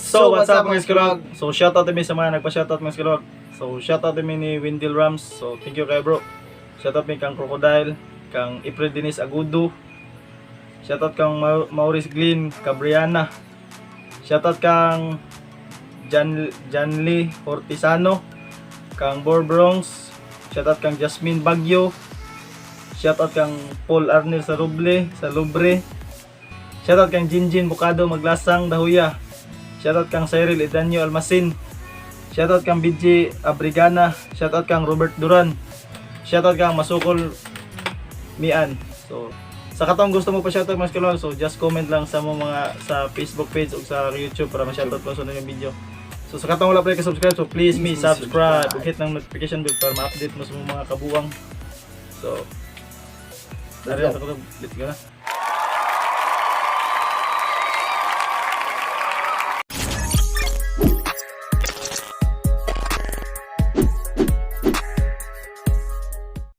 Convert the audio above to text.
So what's up mga Skulog? So shoutout din sa mga nagpa-shoutout mga Skulog. So shoutout din ni Wendell Rams. So thank you kay bro. Shoutout din kang Crocodile, kang April Dennis Agudo. Shoutout kang Maurice Glynn Cabriana. Shoutout kang Janly Hortisano, kang Bor Bronx. Shoutout kang Jasmine Bagyo. Shoutout kang Paul Arnel sa Lubre. Shoutout kang Jinjin Bukado Maglasang Dahuya. Shoutout kang Cyril Edanyo Almasin. Shoutout kang BJ Abrigana. Shoutout kang Robert Duran. Shoutout kang Masukol Mian. So sa katong gusto mo pa shoutout mga Skulog, so just comment lang sa mga sa Facebook page o sa YouTube para ma-shoutout ko sa yung video. So sa katong wala pa ka-subscribe, so please subscribe ug hit ng notification bell para ma-update mo sa mga kabuwang. So dari sa katong let's go na.